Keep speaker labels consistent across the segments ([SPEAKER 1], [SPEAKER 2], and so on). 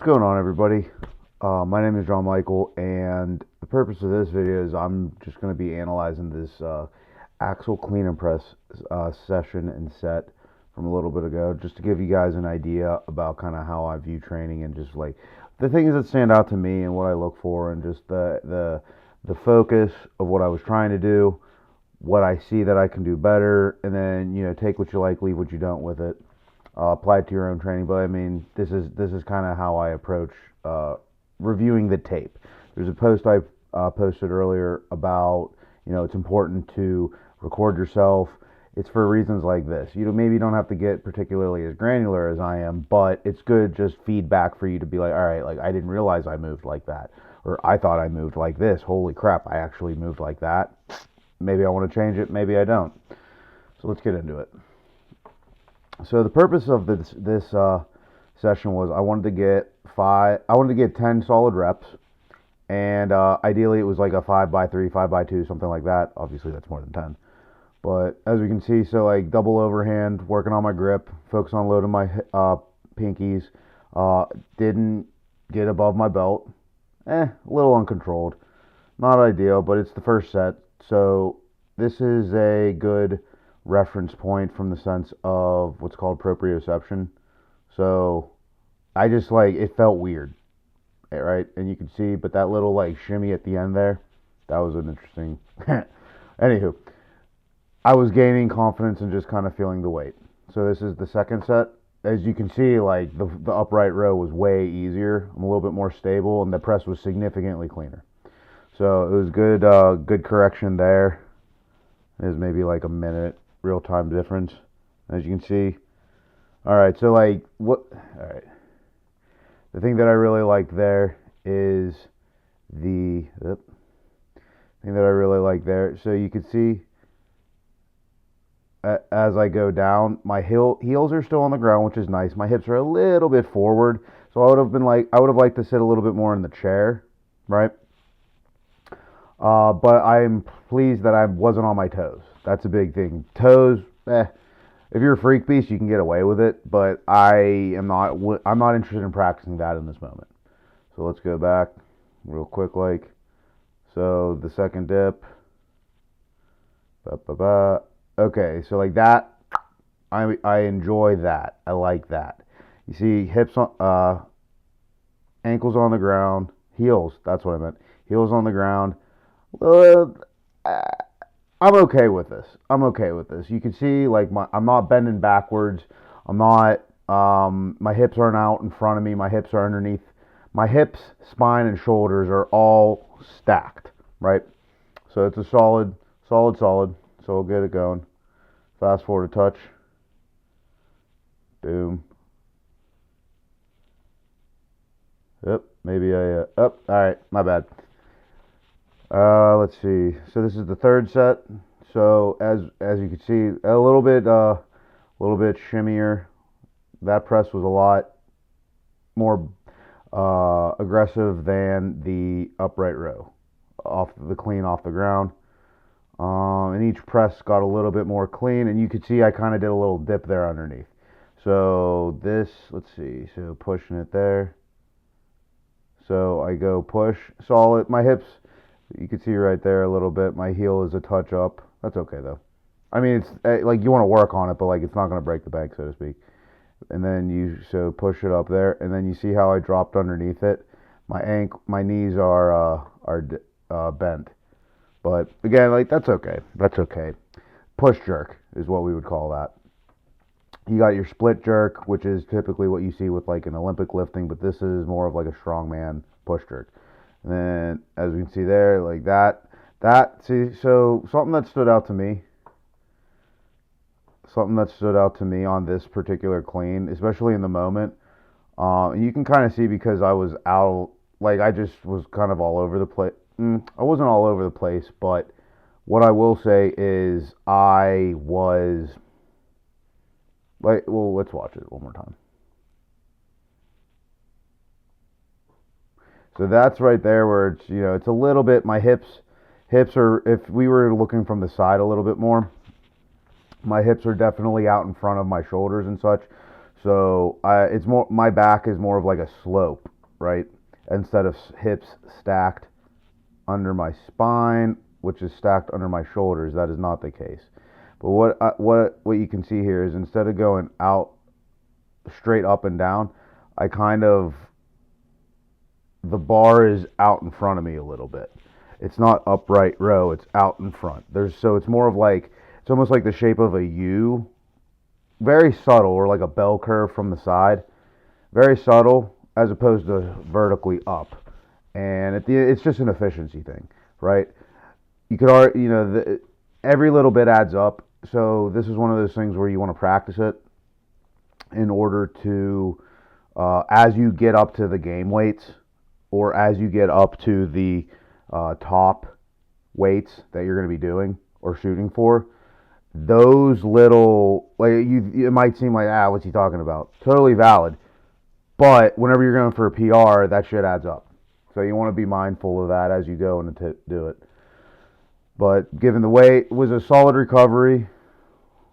[SPEAKER 1] going on, everybody? My name is John Michael, and the purpose of this video is I'm just going to be analyzing this axle clean and press session and set from a little bit ago, just to give you guys an idea about kind of how I view training and just like the things that stand out to me and what I look for, and just the focus of what I was trying to do, what I see that I can do better, and then take what you like, leave what you don't with it. Apply it to your own training. But I mean, this is kind of how I approach reviewing the tape. There's a post I posted earlier about it's important to record yourself. It's for reasons like this. Maybe you don't have to get particularly as granular as I am, but it's good just feedback for you to be like, all right, like I didn't realize I moved like that, or I thought I moved like this. Holy crap, I actually moved like that. Maybe I want to change it. Maybe I don't. So let's get into it. So the purpose of this session was I wanted to get 10 solid reps, and ideally it was like a 5x3, 5x2, something like that. Obviously that's more than 10. But as we can see, so like double overhand, working on my grip, focus on loading my pinkies. Didn't get above my belt. A little uncontrolled. Not ideal, but it's the first set. So this is a good reference point from the sense of what's called proprioception. So I just it felt weird, right? And you can see, but that little like shimmy at the end there, that was an interesting. Anywho, I was gaining confidence and just kind of feeling the weight. So this is the second set. As you can see, like the upright row was way easier. I'm a little bit more stable, and the press was significantly cleaner. So it was good. Good correction there. There's maybe like a minute real-time difference, as you can see. All right, so all right, the thing that I really like there is so you can see as I go down, my heels are still on the ground, which is nice. My hips are a little bit forward, so I would have liked to sit a little bit more in the chair, right? But I'm pleased that I wasn't on my toes. That's a big thing. Toes, if you're a freak beast, you can get away with it, but I'm not interested in practicing that in this moment. So let's go back real quick, so the second dip. Okay, so like that, I enjoy that. I like that. You see hips on, ankles on the ground, heels. That's what I meant. Heels on the ground. I'm okay with this. You can see I'm not bending backwards. I'm not. My hips aren't out in front of me. My hips are underneath. My hips, spine, and shoulders are all stacked, right? So it's a solid. So we'll get it going. Fast forward a touch. Boom. Yep. Maybe all right. My bad. Let's see. So this is the third set. So as you can see, a little bit shimmier. That press was a lot more aggressive than the upright row, off the ground. And each press got a little bit more clean, and you could see I kind of did a little dip there underneath. So let's see. So pushing it there. So I go push solid. My hips. You can see right there a little bit. My heel is a touch up. That's okay though. I mean, it's like you want to work on it, but like it's not going to break the bank, so to speak. And then so push it up there, and then you see how I dropped underneath it. My knees are bent, but again, like that's okay. That's okay. Push jerk is what we would call that. You got your split jerk, which is typically what you see with like an Olympic lifting, but this is more of like a strongman push jerk. And then, as we can see there, like that, so something that stood out to me on this particular clean, especially in the moment, you can kind of see because I was out, like I just was kind of all over the place. I wasn't all over the place, but what I will say is I was, let's watch it one more time. So that's right there where it's a little bit, my hips are, if we were looking from the side a little bit more, my hips are definitely out in front of my shoulders and such. So it's more, my back is more of like a slope right? Instead of hips stacked under my spine, which is stacked under my shoulders. That is not the case. But what you can see here is instead of going out straight up and down, I kind of, the bar is out in front of me a little bit. It's not upright row, it's out in front. So it's more of like, it's almost like the shape of a U, very subtle, or like a bell curve from the side, very subtle as opposed to vertically up. And it's just an efficiency thing, right? You could, every little bit adds up. So this is one of those things where you want to practice it in order to, as you get up to the game weights, or as you get up to the top weights that you're going to be doing or shooting for, those little, like, it might seem like, what's he talking about? Totally valid. But whenever you're going for a PR, that shit adds up. So you want to be mindful of that as you go and do it. But given the weight, it was a solid recovery,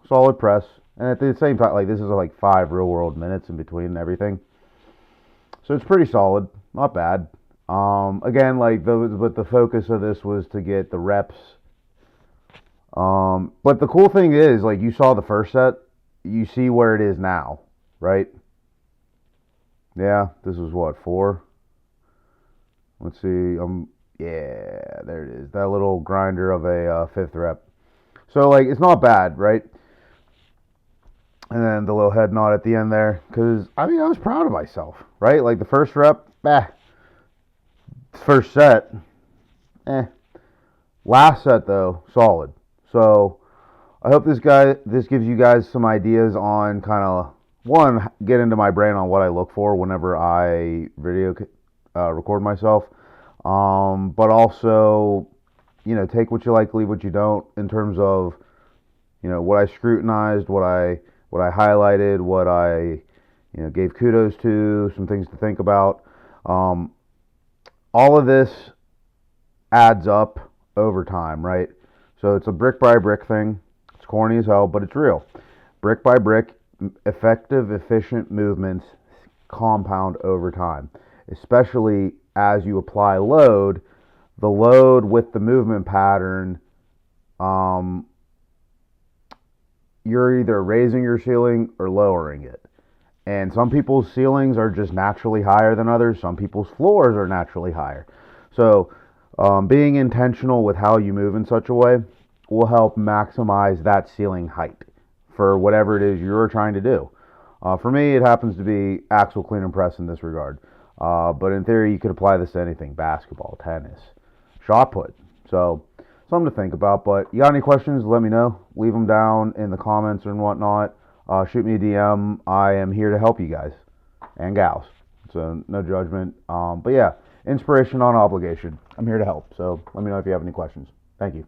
[SPEAKER 1] solid press, and at the same time, like, this is like 5 real world minutes in between and everything. So it's pretty solid, not bad. Again, like, but the focus of this was to get the reps. But the cool thing is, like, you saw the first set, you see where it is now, right? Yeah, this was what, 4? Let's see, yeah, there it is. That little grinder of a 5th rep. So, like, it's not bad, right? And then the little head nod at the end there, because, I mean, I was proud of myself, right? Like, the first rep, first set, last set, though, solid. So, I hope this gives you guys some ideas on kind of, one, get into my brain on what I look for whenever I record myself. But also, take what you like, leave what you don't, in terms of, what I scrutinized, what I highlighted, what I, gave kudos to, some things to think about. All of this adds up over time, right? So it's a brick by brick thing. It's corny as hell, but it's real. Brick by brick, effective, efficient movements compound over time, especially as you apply load. The load with the movement pattern, you're either raising your ceiling or lowering it. And some people's ceilings are just naturally higher than others. Some people's floors are naturally higher. So being intentional with how you move in such a way will help maximize that ceiling height for whatever it is you're trying to do. For me, it happens to be axle clean and press in this regard. But in theory, you could apply this to anything: basketball, tennis, shot put. So something to think about. But you got any questions, let me know. Leave them down in the comments and whatnot. Shoot me a DM. I am here to help you guys and gals. So no judgment. But yeah, inspiration on obligation. I'm here to help. So let me know if you have any questions. Thank you.